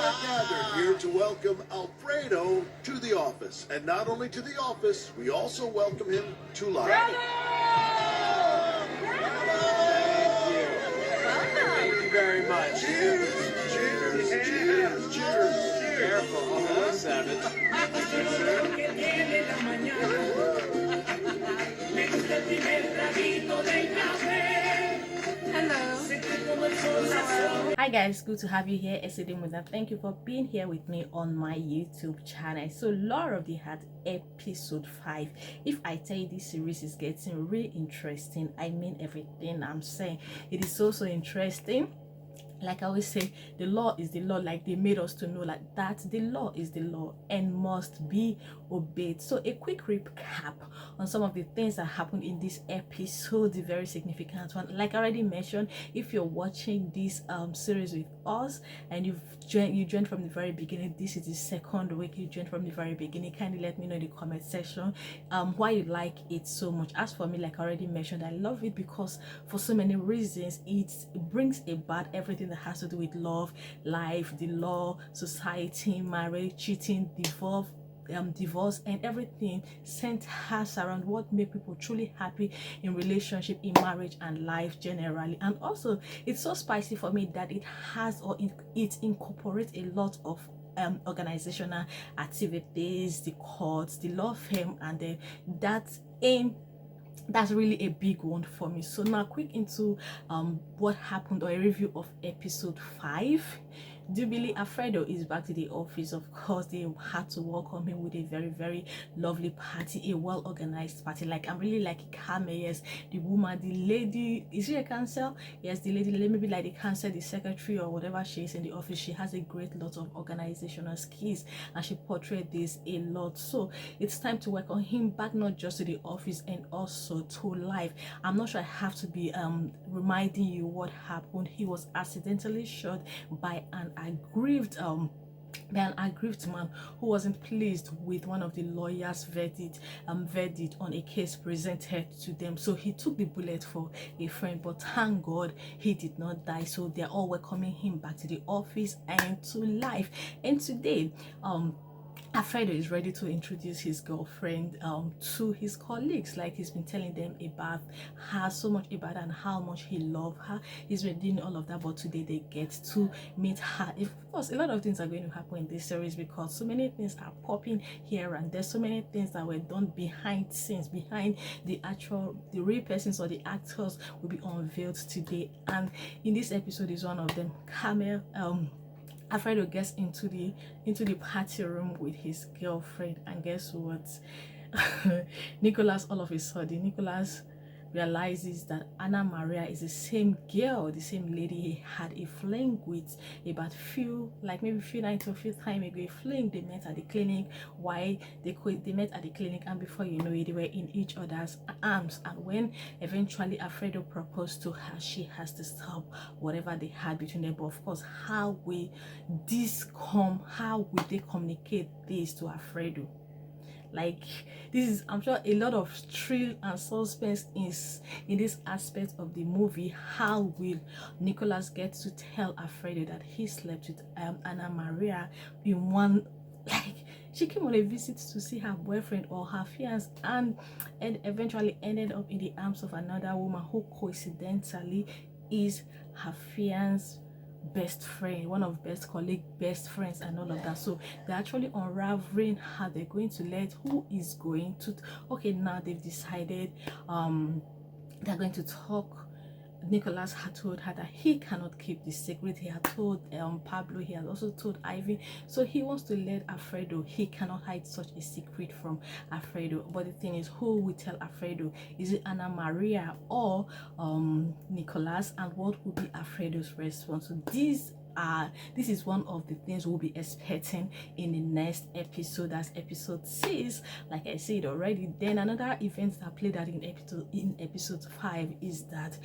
gathered here to welcome Alfredo to the office. And not only to the office, we also welcome him to life. Thank you very much. Cheers! Cheers! Cheers! Cheers! Careful, almost savage. Hi guys, good to have you here. Thank you for being here with me on my YouTube channel. So Law of the Heart episode 5. If I tell you this series is getting really interesting, I mean everything I'm saying. It is so interesting. Like I always say, the law is the law. Like they made us to know like that the law is the law and must be obeyed. So a quick recap on some of the things that happened in this episode, the very significant one. Like I already mentioned, if you're watching this series with us and you joined from the very beginning, this is the second week you joined from the very beginning, kindly let me know in the comment section why you like it so much. As for me, like I already mentioned, I love it because for so many reasons it brings about everything that has to do with love, life, the law, society, marriage, cheating, divorce and everything centers around what make people truly happy in relationship, in marriage and life generally. And also it's so spicy for me that it has it incorporates a lot of organizational activities, the courts, the law firm, and that's really a big one for me. So now quick into what happened, or a review of episode 5. Do you believe Alfredo is back to the office? Of course, they had to welcome him with a very lovely party, a well-organized party. Like I'm really like Kame, yes, the woman, the lady, is she a counsel? Yes, the lady, maybe like the counsel, the secretary or whatever she is in the office. She has a great lot of organizational skills and she portrayed this a lot. So it's time to welcome him back, not just to the office and also to life. I'm not sure I have to be reminding you what happened. He was accidentally shot by an aggrieved man who wasn't pleased with one of the lawyers' verdict on a case presented to them. So he took the bullet for a friend, but thank God he did not die. So they're all welcoming him back to the office and to life. And today Alfredo is ready to introduce his girlfriend to his colleagues. Like he's been telling them about her, so much about her and how much he loves her. He's been doing all of that, but today they get to meet her. Of course, a lot of things are going to happen in this series because so many things are popping here and there's so many things that were done behind scenes, behind the real persons or the actors will be unveiled today. And in this episode is one of them. Alfredo gets into the party room with his girlfriend, and guess what? Nicholas, all of a sudden, Nicholas realizes that Anna Maria is the same girl, the same lady he had a fling with about maybe a few nights or a few time ago. A fling they met at the clinic. Why they met at the clinic, and before you know it, they were in each other's arms. And when eventually Alfredo proposed to her, she has to stop whatever they had between them. But of course, how will they communicate this to Alfredo? Like this is, I'm sure, a lot of thrill and suspense is in this aspect of the movie. How will Nicholas get to tell Alfredo that he slept with Anna Maria in one, like she came on a visit to see her boyfriend or her fiance and eventually ended up in the arms of another woman who coincidentally is her fiance's best friend, one of best colleague, best friends and all of that. So they're actually unraveling how they're going to let who is going to okay, now they've decided they're going to talk. Nicholas had told her that he cannot keep the secret. He had told Pablo, he had also told Ivy, so he wants to let Alfredo, he cannot hide such a secret from Alfredo. But the thing is, who will tell Alfredo? Is it Anna Maria or Nicholas? And what will be Alfredo's response? So this is one of the things we'll be expecting in the next episode. That's episode 6, like I said already. Then another event that played out in episode 5 is that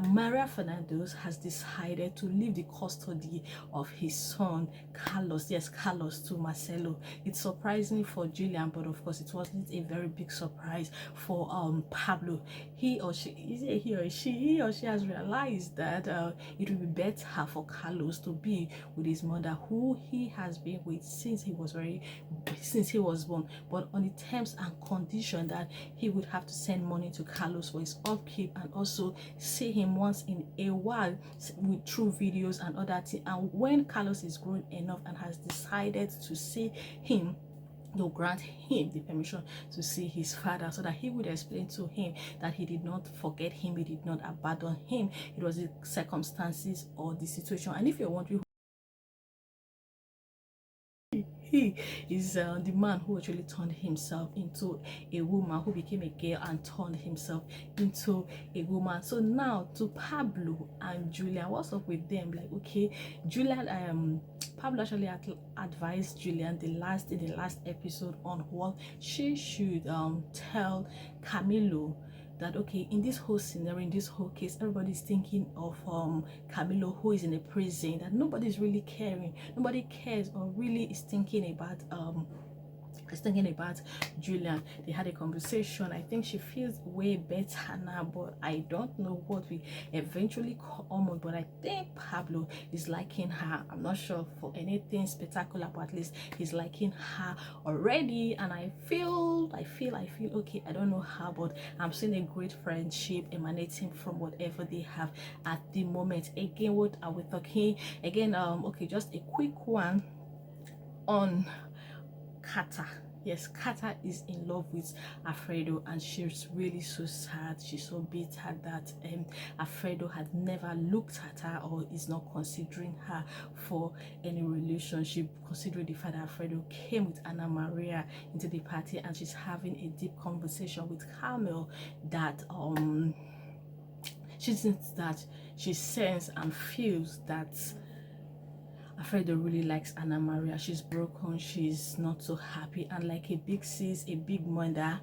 Maria Fernandez has decided to leave the custody of his son Carlos, to Marcelo. It's surprising for Julian, but of course it wasn't a very big surprise for Pablo. He or she has realized that it would be better for Carlos to be be with his mother, who he has been with since he was born, but on the terms and condition that he would have to send money to Carlos for his upkeep and also see him once in a while with through videos and other things. And when Carlos is grown enough and has decided to see him, they'll grant him the permission to see his father, so that he would explain to him that he did not forget him, he did not abandon him. It was the circumstances or the situation. And if you're wondering, he is the man who actually turned himself into a woman, who became a girl and turned himself into a woman. So now to Pablo and Julian, what's up with them? Like, okay, Julian, Pablo actually advised Julian in the last episode on what she should tell Camilo, that okay, in this whole scenario, in this whole case, everybody's thinking of Camilo, who is in a prison, that nobody's really caring, nobody cares or really is thinking about Julian. They had a conversation. I think she feels way better now, but I don't know what we eventually come on. But I think Pablo is liking her. I'm not sure for anything spectacular, but at least he's liking her already. And I feel okay. I don't know how, but I'm seeing a great friendship emanating from whatever they have at the moment. Again, what are we talking again? Okay, just a quick one on Kaeta. Yes, Kaeta is in love with Alfredo, and she's really so sad. She's so bitter that Alfredo had never looked at her or is not considering her for any relationship, considering the fact that Alfredo came with Anna Maria into the party, and she's having a deep conversation with Carmel that she thinks that she senses and feels that Alfredo really likes Anna Maria. She's broken, she's not so happy, and like a big sis, a big mother,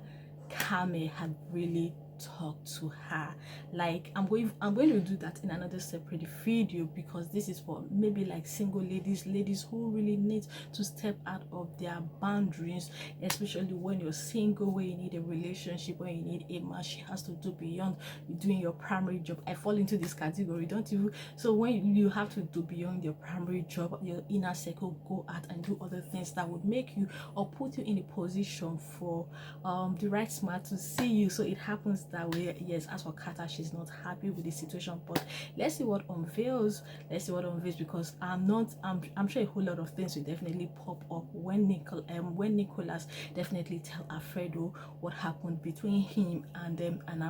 Carmen had really talk to her. Like I'm going to do that in another separate video, because this is for maybe like single ladies who really need to step out of their boundaries, especially when you're single, when you need a relationship, when you need a man. She has to do beyond doing your primary job. I fall into this category, don't you? So when you have to do beyond your primary job, your inner circle, go out and do other things that would make you or put you in a position for the right man to see you. So it happens that way. Yes, as for Kaeta, she's not happy with the situation, but let's see what unveils. Because I'm sure a whole lot of things will definitely pop up when Nicholas definitely tell Alfredo what happened between him and them and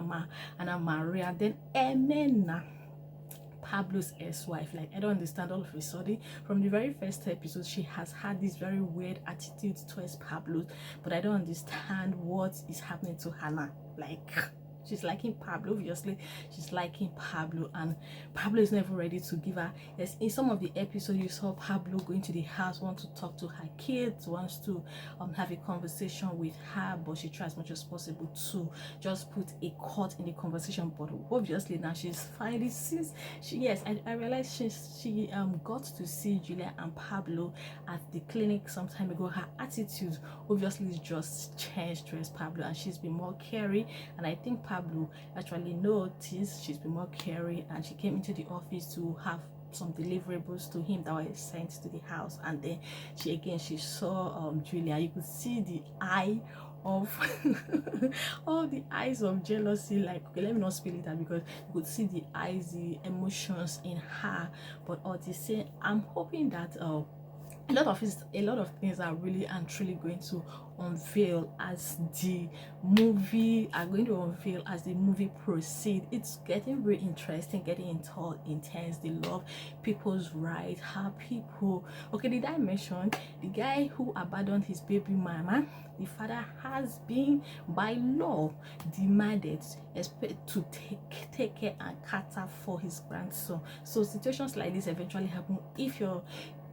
Anna Maria. Then Emena, Pablo's ex-wife, like I don't understand. All of a sudden, from the very first episode, she has had this very weird attitude towards Pablo, but I don't understand what is happening to Hannah. Like, she's liking Pablo, obviously she's liking Pablo, and Pablo is never ready to give her. Yes, in some of the episodes you saw Pablo going to the house, want to talk to her kids, wants to have a conversation with her, but she tries as much as possible to just put a cut in the conversation. But obviously now she's finding, since I realized she got to see Julia and Pablo at the clinic some time ago. Her attitude obviously just changed towards Pablo, and she's been more caring. And I think Pablo actually noticed she's been more caring, and she came into the office to have some deliverables to him that were sent to the house. And then she saw Julia. You could see the eye of all the eyes of jealousy. Like, okay, let me not spill it out, because you could see the eyes, the emotions in her. But all the same, I'm hoping that a lot of things are really and truly going to unveil as the movie proceeds. It's getting very interesting, getting intense. The love, people's right, how people. Okay, did I mention the guy who abandoned his baby mama? The father has been by law demanded to take care and cater for his grandson. So situations like this eventually happen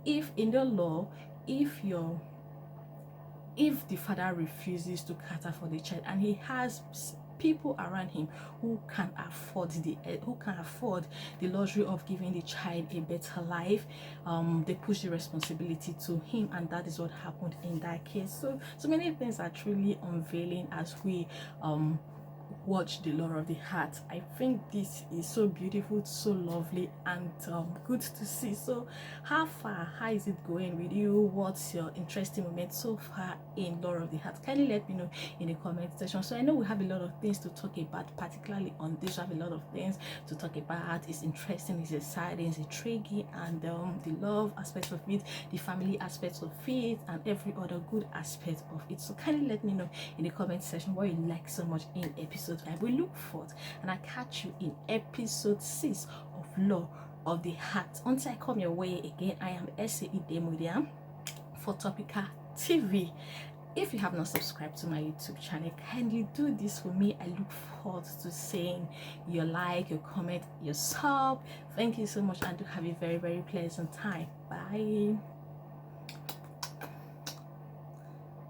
if in the law, if the father refuses to cater for the child, and he has people around him who can afford the luxury of giving the child a better life, they push the responsibility to him, and that is what happened in that case. So many things are truly unveiling as we watch The Law of the Heart. I think this is so beautiful, so lovely, and good to see. So how is it going with you? What's your interesting moment so far in Law of the Heart? Kindly let me know in the comment section. So I know we have a lot of things to talk about, particularly on this. We have a lot of things to talk about. It's interesting, it's exciting, it's intriguing, and the love aspect of it, the family aspects of it, and every other good aspect of it. So kindly let me know in the comment section what you like so much in episode 5. We look forward, and I catch you in episode 6 of Law of the Heart. Until I come your way again, I am Demudia for Topica TV. If you have not subscribed to my YouTube channel, kindly do this for me. I look forward to seeing your like, your comment, your sub. Thank you so much, and do have a very, very pleasant time. Bye.